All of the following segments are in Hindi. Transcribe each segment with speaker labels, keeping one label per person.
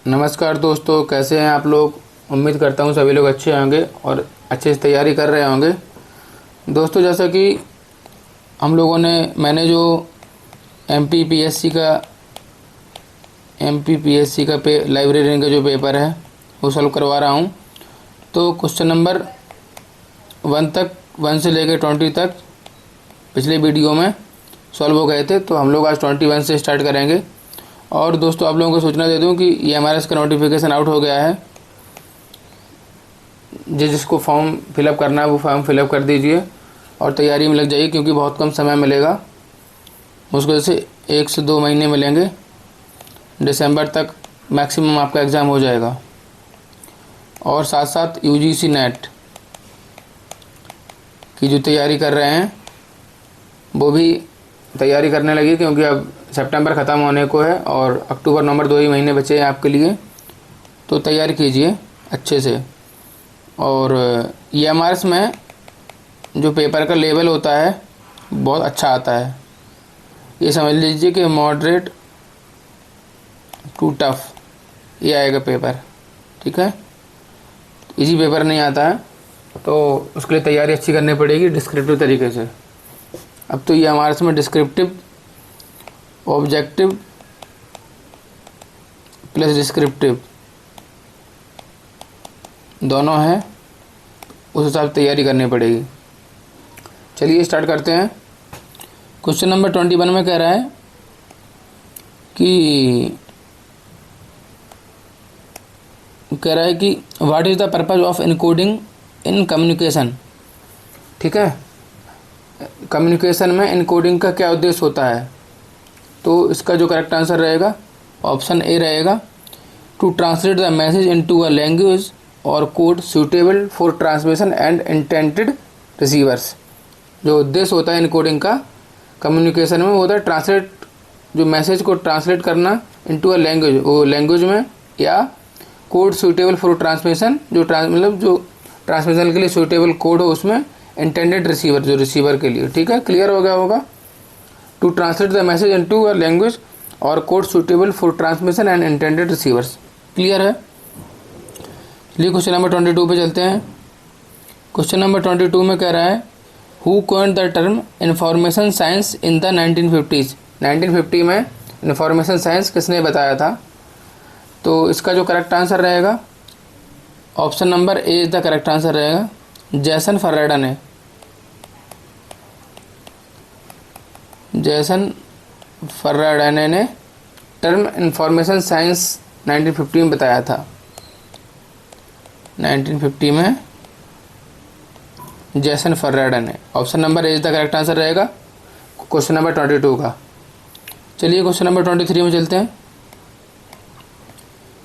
Speaker 1: नमस्कार दोस्तों, कैसे हैं आप लोग। उम्मीद करता हूं सभी लोग अच्छे होंगे और अच्छे से तैयारी कर रहे होंगे। दोस्तों, जैसा कि मैंने जो एमपीपीएससी का लाइब्रेरियन का जो पेपर है वो सॉल्व करवा रहा हूं। तो क्वेश्चन नंबर 1 से लेकर 20 तक पिछले वीडियो में सॉल्व हो गए थे, तो हम लोग आज 21 से स्टार्ट करेंगे। और दोस्तों, आप लोगों को सूचना दे दूं कि EMRS का नोटिफिकेशन आउट हो गया है। जिसको फॉर्म फिलअप करना है वो फॉर्म फिलअप कर दीजिए और तैयारी में लग जाइए, क्योंकि बहुत कम समय मिलेगा। मुश्किल से 1 से 2 महीने मिलेंगे। दिसंबर तक मैक्सिमम आपका एग्ज़ाम हो जाएगा। और साथ साथ UGC नेट की जो तैयारी कर रहे हैं वो भी तैयारी करने लगी, क्योंकि अब सितंबर ख़त्म होने को है और अक्टूबर नवंबर 2 ही महीने बचे हैं आपके लिए। तो तैयारी कीजिए अच्छे से। और EMRS में जो पेपर का लेवल होता है बहुत अच्छा आता है। ये समझ लीजिए कि मॉडरेट टू टफ ये आएगा पेपर, ठीक है। इजी पेपर नहीं आता है, तो उसके लिए तैयारी अच्छी करनी पड़ेगी डिस्क्रिप्टिव तरीके से। अब तो EMRS में डिस्क्रिप्टिव, ऑब्जेक्टिव प्लस डिस्क्रिप्टिव दोनों हैं, उस हिसाब से तैयारी करनी पड़ेगी। चलिए स्टार्ट करते हैं। क्वेश्चन नंबर 21 में कह रहा है कि what is the purpose of encoding in communication. ठीक है, कम्युनिकेशन में इनकोडिंग का क्या उद्देश्य होता है। तो इसका जो करेक्ट आंसर रहेगा ऑप्शन ए रहेगा, to translate the message into a language और code suitable for transmission and intended receivers. जो उद्देश्य होता है इनकोडिंग का कम्युनिकेशन में वो होता है ट्रांसलेट, जो मैसेज को ट्रांसलेट करना इनटू अ लैंग्वेज, वो लैंग्वेज में, या कोड सूटेबल फॉर ट्रांसमिशन, जो ट्रांसमिशन के लिए सूटेबल कोड हो उसमें, इंटेंडेड रिसीवर, जो रिसीवर के लिए। ठीक है, क्लियर हो गया होगा। To translate the message into a language और code suitable for transmission and intended receivers. Clear है। चलिए क्वेश्चन नंबर 22 पे चलते हैं। क्वेश्चन नंबर 22 में कह रहा है, who coined the term information science in the 1950s। 1950 में इंफॉर्मेशन साइंस किसने बताया था। तो इसका जो करेक्ट आंसर रहेगा option number A is the correct answer रहेगा, जैसन फराडा ने। जैसन फराडा ने टर्म इंफॉर्मेशन साइंस 1950 में बताया था। 1950 में जैसन फराडा ने। Option number A is the correct answer रहेगा क्वेश्चन नंबर 22 का। चलिए क्वेश्चन नंबर 23 में चलते हैं।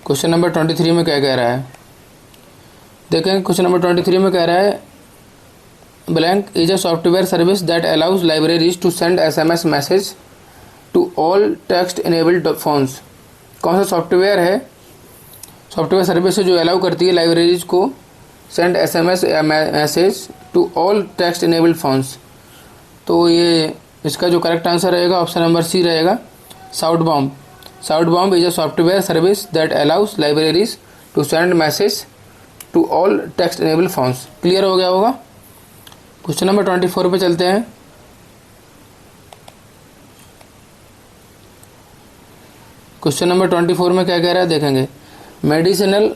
Speaker 1: क्वेश्चन नंबर 23 में क्या कह रहा है, देखें। क्वेश्चन नंबर 23 में कह रहा है, blank is a software service that allows libraries to send SMS message to all text enabled phones. कौन सा सॉफ्टवेयर है, सॉफ्टवेयर सर्विस जो अलाउ करती है लाइब्रेरीज को send SMS message to all text enabled phones. तो ये इसका जो करेक्ट आंसर रहेगा ऑप्शन नंबर सी रहेगा, Southbound. Southbound is a software service that allows libraries to send message to all text enabled phones. Clear हो गया होगा। क्वेश्चन नंबर 24 पे चलते हैं। क्वेश्चन नंबर 24 में क्या कह रहा है देखेंगे। Medicinal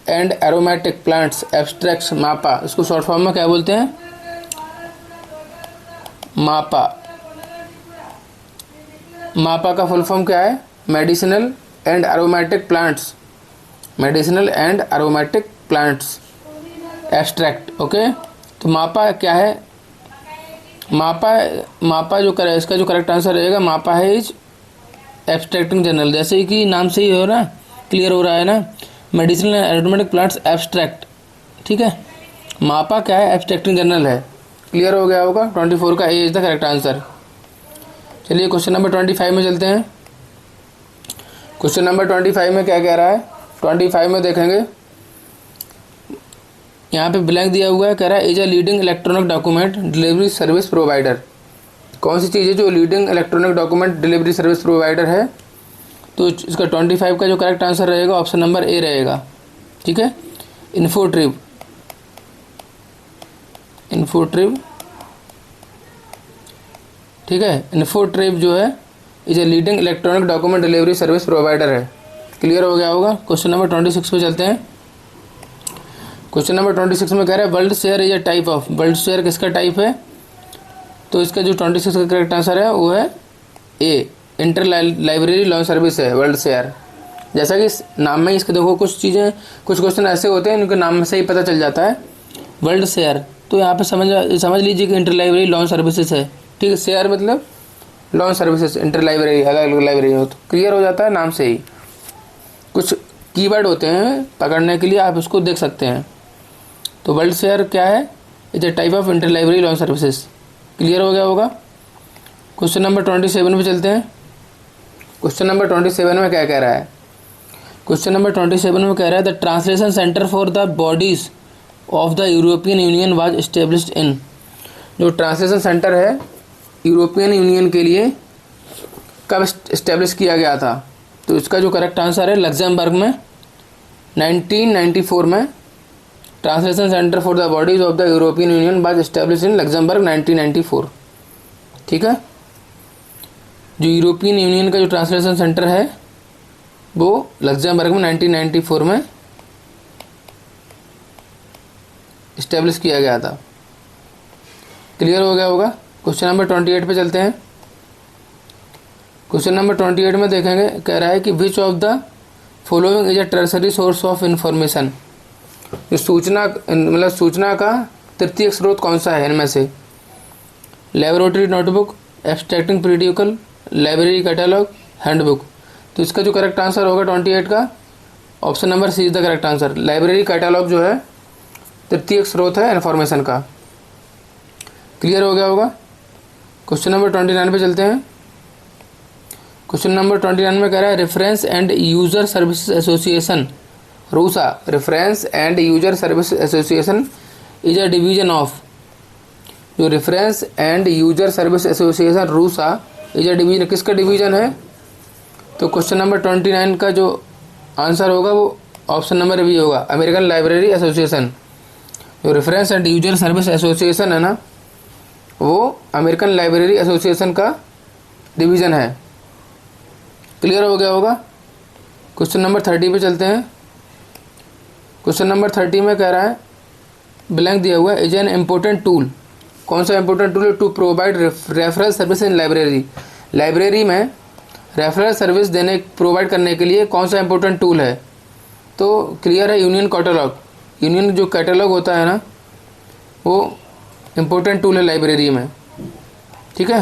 Speaker 1: and aromatic plants abstracts मापा, इसको शॉर्ट फॉर्म में क्या बोलते हैं, मापा। मापा का फुल फॉर्म क्या है, medicinal and aromatic plants. Medicinal and aromatic plants abstract. Okay, तो मापा क्या है, मापा जो करे, इसका जो करेक्ट आंसर रहेगा मापा है इज एब्स्ट्रैक्टिंग जर्नल। जैसे कि नाम से ही हो रहा है, क्लियर हो रहा है ना, medicinal and aromatic plants abstract. ठीक है, मापा क्या है, एब्स्ट्रैक्टिंग जर्नल है। क्लियर हो गया होगा। 24 का ए इज द करेक्ट आंसर। चलिए क्वेश्चन नंबर 25 में चलते हैं। क्वेश्चन नंबर 25 में क्या कह रहा है, 25 में देखेंगे, यहाँ पे ब्लैंक दिया हुआ है, कह रहा है is a leading electronic document delivery service provider. कौन सी चीज़ है जो leading electronic document delivery service provider है। तो इसका 25 का जो करेक्ट आंसर रहेगा ऑप्शन नंबर ए रहेगा। ठीक है, इन्फोट्रिव, ठीक है, इन्फोट्रिव जो है is a leading electronic document delivery service provider है। क्लियर हो गया होगा। क्वेश्चन नंबर 26 पे चलते हैं। क्वेश्चन नंबर 26 में कह रहा है world share is a type of, world share किसका टाइप है? तो इसका जो 26 का करेक्ट आंसर है वो है ए, इंटर लाइब्रेरी लॉन्च सर्विस है वर्ल्ड शेयर। जैसा कि इस नाम में इसके देखो कुछ चीज़ें, कुछ क्वेश्चन ऐसे होते हैं इनके नाम से ही पता चल जाता है वर्ल्ड शेयर। तो यहाँ पे समझ लीजिए कि इंटर लाइब्रेरी लॉन्च सर्विसेज है। ठीक है, शेयर मतलब लॉन्च सर्विसेज, इंटर लाइब्रेरी अलग अलग लाइब्रेरी हो, तो क्लियर हो जाता है नाम से ही। कुछ कीवर्ड होते हैं पकड़ने के लिए, आप उसको देख सकते हैं। तो वर्ल्ड शेयर क्या है? Is a type of inter library launch services. Clear हो गया होगा। क्वेश्चन नंबर 27 पे चलते हैं। क्वेश्चन नंबर 27 में क्या कह रहा है? क्वेश्चन नंबर 27 में कह रहा है the translation centre for the bodies of the European union was established in, जो ट्रांसलेशन सेंटर है यूरोपियन यूनियन के लिए कब इस्टेब्लिश किया गया था? तो इसका जो करेक्ट आंसर है लग्जमबर्ग में 1994 में translation centre for the bodies of the European union was establish in Luxembourg 1994। ठीक है, जो यूरोपियन यूनियन का जो ट्रांसलेशन सेंटर है वो लग्जमबर्ग में 1994 में इस्टेब्लिश किया गया था। क्लियर हो गया होगा। क्वेश्चन नंबर 28 पे चलते हैं। क्वेश्चन नंबर 28 में देखेंगे, कह रहा है कि विच of the following is a tertiary source of information, जो सूचना मतलब सूचना का तृतीयक स्रोत कौन सा है इनमें से? Laboratory notebook, abstracting periodical, library catalogue, handbook. तो इसका जो करेक्ट आंसर होगा 28 का option number C is the correct answer. Library catalogue जो है तृतीयक स्रोत है इन्फॉर्मेशन का। क्लियर हो गया होगा। क्वेश्चन नंबर 29 पे चलते हैं। क्वेश्चन नंबर 29 में कह रहा है reference and user service association RUSA, reference and user service association is a division of, जो reference and user service association RUSA is a division, किसका डिवीजन है? तो क्वेश्चन नंबर 29 का जो आंसर होगा वो ऑप्शन नंबर बी होगा, अमेरिकन लाइब्रेरी एसोसिएशन। जो reference and user service association है ना, वो अमेरिकन लाइब्रेरी एसोसिएशन का डिवीज़न है। क्लियर हो गया होगा। क्वेश्चन नंबर 30 पे चलते हैं। क्वेश्चन नंबर 30 में कह रहा है ब्लैंक दिया हुआ है इज एन इम्पोर्टेंट टूल, कौन सा इम्पोर्टेंट टूल है? To provide referral service in library, library में रेफरल सर्विस प्रोवाइड करने के लिए कौन सा इम्पोर्टेंट टूल है? तो क्लियर है, यूनियन कैटलॉग। यूनियन जो कैटलॉग होता है ना, वो इम्पोर्टेंट टूल है लाइब्रेरी में। ठीक है,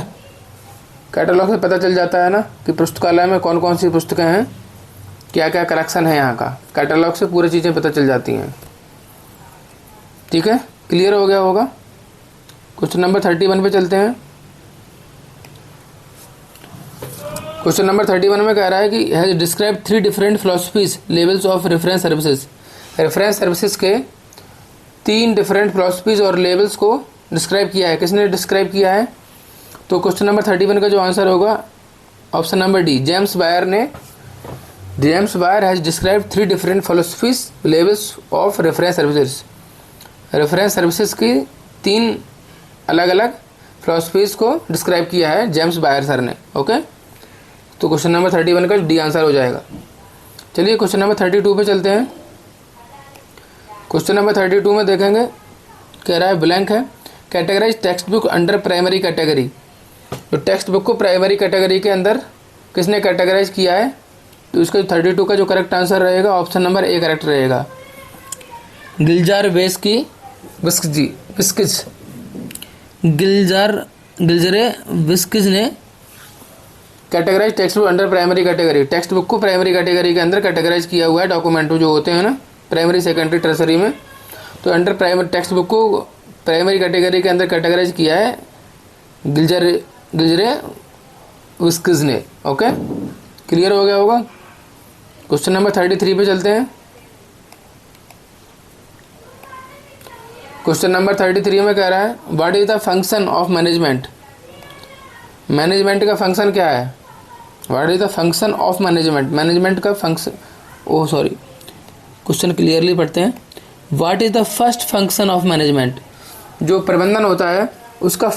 Speaker 1: कैटलॉग से पता चल जाता है ना कि पुस्तकालय में कौन कौन सी पुस्तकें हैं, क्या क्या कलेक्शन है यहाँ का। कैटलॉग से पूरी चीज़ें पता चल जाती हैं। ठीक है, क्लियर हो गया होगा। क्वेश्चन नंबर 31 पे चलते हैं। क्वेश्चन नंबर 31 में कह रहा है कि has describe 3 different philosophies levels of reference services, reference services के 3 डिफरेंट फिलोसफीज और लेवल्स को डिस्क्राइब किया है। किसने डिस्क्राइब किया है? तो क्वेश्चन नंबर 31 का जो आंसर होगा option number D, James Wyer ने। James Wyer has describe 3 different philosophies levels of reference services, reference services की 3 अलग अलग फिलोसफीज को डिस्क्राइब किया है जेम्स बायर सर ने। ओके, तो क्वेश्चन नंबर 31 का डी आंसर हो जाएगा। चलिए क्वेश्चन नंबर 32 पे चलते हैं। क्वेश्चन नंबर 32 में देखेंगे, कह रहा है ब्लैंक है, categorise text book under primary category, तो टेक्स्ट बुक को प्राइमरी कैटेगरी के अंदर किसने कैटेगराइज किया है? तो इसका 32 का जो करेक्ट आंसर रहेगा ऑप्शन नंबर ए करेक्ट रहेगा, गिलजार वेस्की विस्किज, गिलजरे विस्किज ने categorise text book under primary category, text book को प्राइमरी कैटेगरी के अंदर कैटेगराइज किया हुआ है। डॉक्यूमेंट जो होते हैं ना प्राइमरी सेकेंडरी टर्सरी में, तो अंडर प्राइमरी टेक्स्ट बुक को प्राइमरी कैटेगरी के अंदर कैटेगराइज किया है गिलजरे विस्किज ने। ओके, क्लियर हो गया होगा। क्वेश्चन नंबर 33 पे चलते हैं। क्वेश्चन नंबर 33 में कह रहा है what is the function of management, management का फंक्शन क्या है? What is the function of management, management का function, oh sorry, question clearly पढ़ते हैं। What is the first function of management, जो प्रबंधन होता है उसका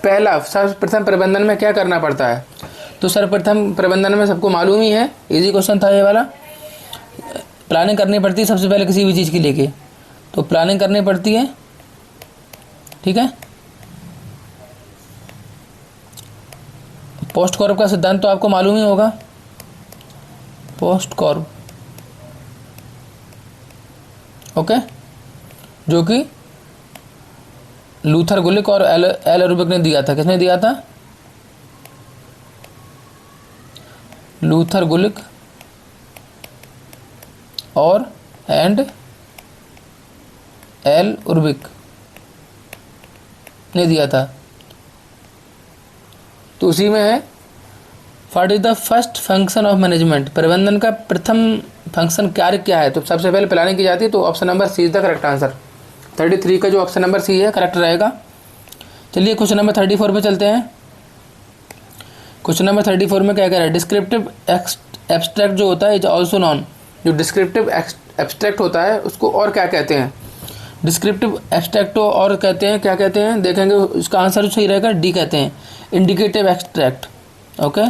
Speaker 1: पहला सर्वप्रथम प्रबंधन में क्या करना पड़ता है। तो सर्वप्रथम प्रबंधन में सबको मालूम ही है, इजी क्वेश्चन था ये वाला। प्लानिंग करनी पड़ती है सबसे पहले किसी भी चीज़ की लेके, तो प्लानिंग करनी पड़ती है, ठीक है। पोस्ट कॉर्प का सिद्धांत तो आपको मालूम ही होगा, पोस्ट कॉर्प, ओके, जो कि लूथर गुलिक और एल रुबिक ने दिया था। किसने दिया था? लूथर गुलिक और एंड एल उर्बिक ने दिया था। तो उसी में है what is the first function of management, प्रबंधन का प्रथम फंक्शन कार्य क्या है। तो सबसे पहले प्लानिंग की जाती है, तो option number C is the correct answer. 33 का जो ऑप्शन नंबर सी है करेक्ट रहेगा। चलिए क्वेश्चन नंबर 34 पे चलते हैं। क्वेश्चन नंबर 34 में क्या कह रहा है, डिस्क्रिप्टिव एब्स्ट्रैक्ट जो होता है इज ऑल्सो नॉन, जो डिस्क्रिप्टिव एब्स्ट्रैक्ट होता है उसको और क्या कहते हैं। डिस्क्रिप्टिव एब्स्ट्रैक्ट को और कहते हैं, क्या कहते हैं देखेंगे, इसका आंसर सही रहेगा डी कहते हैं, indicative abstract, okay,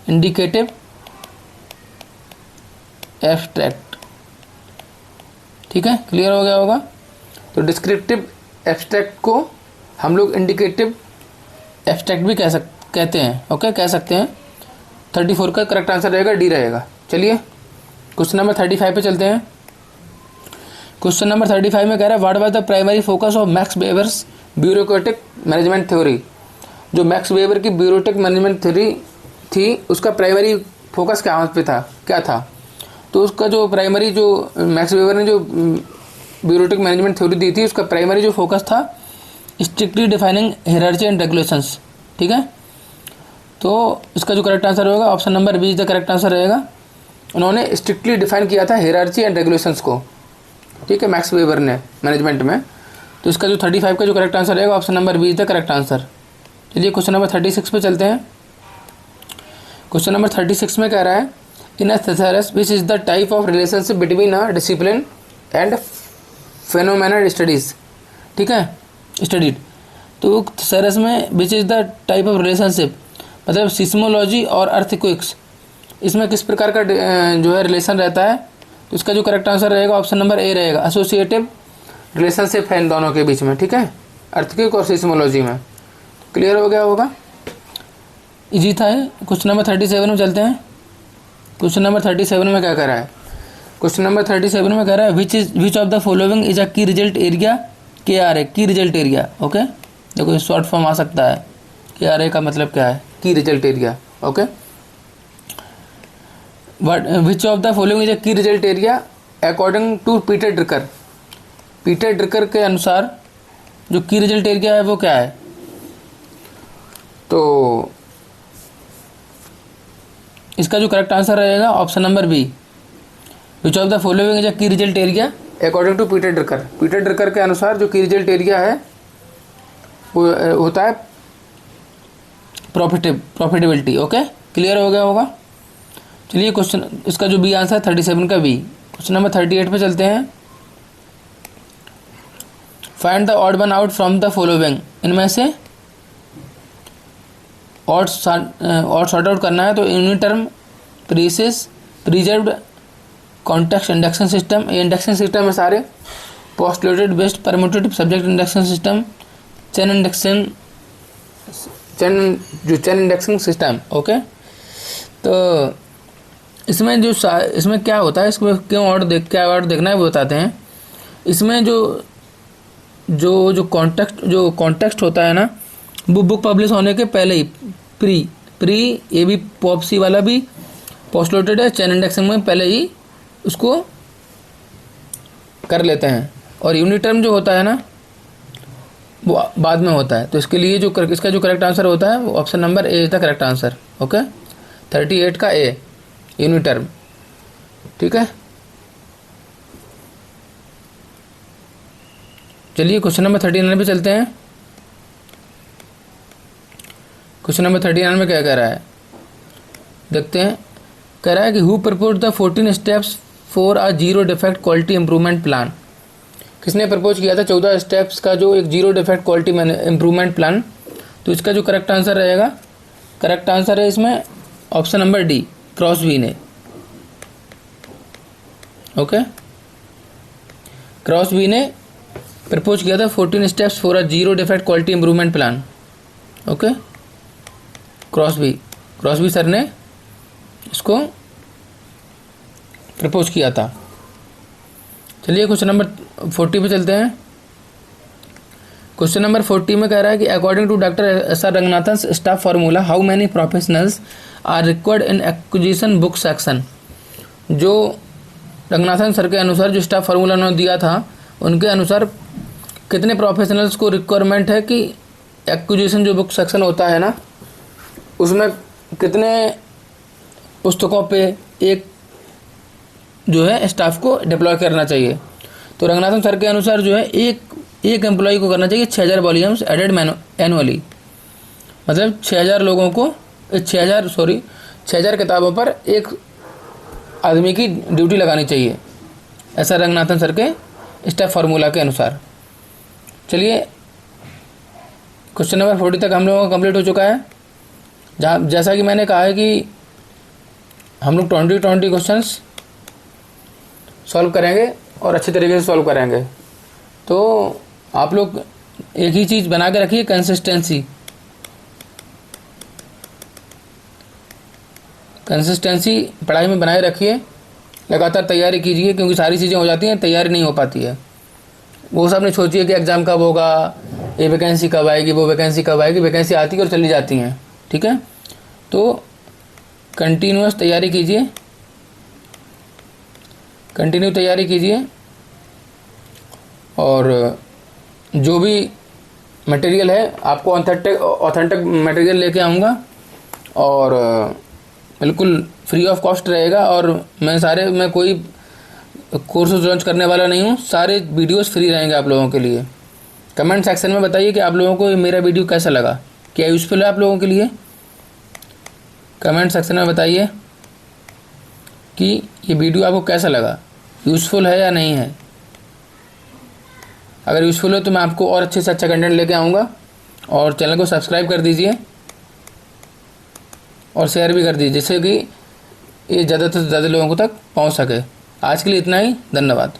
Speaker 1: indicative abstract, ठीक है, क्लियर हो गया होगा। तो डिस्क्रिप्टिव एब्स्ट्रैक्ट को हम लोग इंडिकेटिव एब्स्ट्रैक्ट भी कहते हैं, ओके, कह सकते हैं। 34 का करेक्ट आंसर रहेगा डी रहेगा। चलिए क्वेश्चन नंबर 35 पे चलते हैं। क्वेश्चन नंबर 35 में कह रहा है what was the primary focus of max Weber's bureaucratic management theory. जो मैक्स वेबर की ब्यूरोक्रेटिक मैनेजमेंट थ्योरी थी उसका प्राइमरी फोकस क्या था। तो उसका जो प्राइमरी, जो मैक्स वेबर ने जो ब्यूरोक्रेटिक मैनेजमेंट थ्योरी दी थी, उसका प्राइमरी जो फोकस था strictly defining hierarchy and regulations, ठीक है। तो इसका जो करेक्ट आंसर होगा option number B is the correct answer रहेगा। उन्होंने स्ट्रिक्टली डिफाइन किया था हायरार्की एंड रेगुलेशंस को, ठीक है, मैक्स वेबर ने मैनेजमेंट में। तो इसका जो 35 का जो करेक्ट आंसर रहेगा option number B is the correct answer. चलिए क्वेश्चन नंबर 36 पे चलते हैं। क्वेश्चन नंबर 36 में कह रहा है in thesaurus which is the type of relationship between a discipline and phenomenal studies, ठीक है, स्टडीड। तो थेसारस में which is the type of relationship मतलब सिस्मोलॉजी और अर्थक्वेक्स, इसमें किस प्रकार का जो है रिलेशन रहता है। तो इसका जो करेक्ट आंसर रहेगा ऑप्शन नंबर ए रहेगा, एसोसिएटिव रिलेशनशिप है इन दोनों के बीच में, ठीक है, अर्थक्वेक और सिस्मोलॉजी में। क्लियर हो गया होगा, इजी था। क्वेश्चन नंबर 37 में चलते हैं। क्वेश्चन नंबर 37 में क्या कह रहा है, क्वेश्चन नंबर 37 में कह रहा है विच of the following is a key result area. के आर ए की रिजल्ट एरिया, ओके, देखो शॉर्ट फॉर्म आ सकता है, के आर ए का मतलब क्या है, key result area, okay. Which of the following is a key result area according to Peter Drucker. Peter Drucker के अनुसार जो की रिजल्ट एरिया है वो क्या है। तो इसका जो करेक्ट आंसर रहेगा option number B, which of the following is a key result area according to Peter Drucker. Peter Drucker के अनुसार जो की रिजल्ट एरिया है वो होता है प्रॉफिटेबिलिटी, ओके, क्लियर हो गया होगा। चलिए क्वेश्चन इसका जो बी आंसर है 37 का बी। क्वेश्चन नंबर 38 पे चलते हैं। Find the odd one out from the following, इनमें से ऑड सॉर्ट आउट करना है। तो unit term, precis, preserved, context induction system, ये इंडक्शन सिस्टम है सारे, postulated, based, permutative, subject induction system, chain induction system, okay. तो इसमें इसमें क्या क्या ऑर्डर देखना है वो बताते हैं। इसमें जो कॉन्टेक्स्ट होता है ना, वो बुक पब्लिश होने के पहले ही प्री ये भी पॉपसी वाला भी पोस्टुलेटेड है, चेन इंडक्शन में पहले ही उसको कर लेते हैं, और यूनिट टर्म जो होता है ना वो बाद में होता है। तो इसके लिए इसका जो करेक्ट आंसर होता है वो option number A is the correct answer, okay, 38 का ए, यूनिट टर्म, ठीक है। चलिए क्वेश्चन नंबर 39 पे चलते हैं। क्वेश्चन नंबर 39 में क्या कह रहा है, देखते हैं। कह रहा है कि who propose the 14 steps for a zero defect quality improvement plan. किसने प्रपोज किया था 14 स्टेप्स का जो एक zero defect quality improvement plan. तो इसका जो करेक्ट आंसर रहेगा, करेक्ट आंसर है इसमें ऑप्शन नंबर डी, क्रॉसबी ने। ओके, क्रॉसबी ने प्रपोज किया था 14 steps for a zero defect quality improvement plan. Okay, Crosby sir ने इसको प्रपोज किया था। चलिए क्वेश्चन नंबर 40 पे चलते हैं। क्वेश्चन नंबर 40 में कह रहा है कि according to doctor S R Ranganathan staff formula how many professionals are required in acquisition book section. जो रंगनाथन सर के अनुसार जो स्टाफ फार्मूला उन्होंने दिया था, उनके अनुसार कितने प्रोफेशनल्स को रिक्वायरमेंट है कि एक्विजिशन जो बुक सेक्शन होता है ना, उसमें कितने पुस्तकों पे एक जो है स्टाफ को डिप्लॉय करना चाहिए। तो रंगनाथन सर के अनुसार जो है एक एम्प्लॉय को करना चाहिए 6000 वॉल्यूम्स एडेड एनुअली। मतलब 6000 लोगों को 6000 किताबों पर एक आदमी की ड्यूटी लगानी चाहिए, ऐसा रंगनाथन सर के स्टाफ फार्मूला के अनुसार। चलिए क्वेश्चन नंबर 40 तक हम लोगों का कंप्लीट हो चुका है। जैसा कि मैंने कहा है कि हम लोग 20 क्वेश्चंस सॉल्व करेंगे और अच्छे तरीके से सॉल्व करेंगे। तो आप लोग एक ही चीज़ बना के रखिए, कंसिस्टेंसी पढ़ाई में बनाए रखिए, लगातार तैयारी कीजिए, क्योंकि सारी चीज़ें हो जाती हैं, तैयारी नहीं हो पाती है। वो सब नहीं सोचिए कि एग्ज़ाम कब होगा, ये वैकेंसी कब आएगी, वो वैकेंसी कब आएगी। वैकेंसी आती है और चली जाती हैं, ठीक है। तो कंटिन्यू तैयारी कीजिए और जो भी मटेरियल है आपको ऑथेंटिक मटेरियल लेके आऊँगा और बिल्कुल फ्री ऑफ कॉस्ट रहेगा। और मैं कोई कोर्स लॉन्च करने वाला नहीं हूँ, सारे वीडियोस फ्री रहेंगे आप लोगों के लिए। कमेंट सेक्शन में बताइए कि आप लोगों को मेरा वीडियो कैसा लगा, क्या यूज़फुल है आप लोगों के लिए। कमेंट सेक्शन में बताइए कि ये वीडियो आपको कैसा लगा, यूज़फुल है या नहीं है। अगर यूज़फुल हो तो मैं आपको और अच्छे से अच्छा कंटेंट लेके आऊँगा। और चैनल को सब्सक्राइब कर दीजिए और शेयर भी कर दीजिए, जिससे कि ये ज़्यादा से ज़्यादा लोगों तक पहुँच सके। आज के लिए इतना ही, धन्यवाद।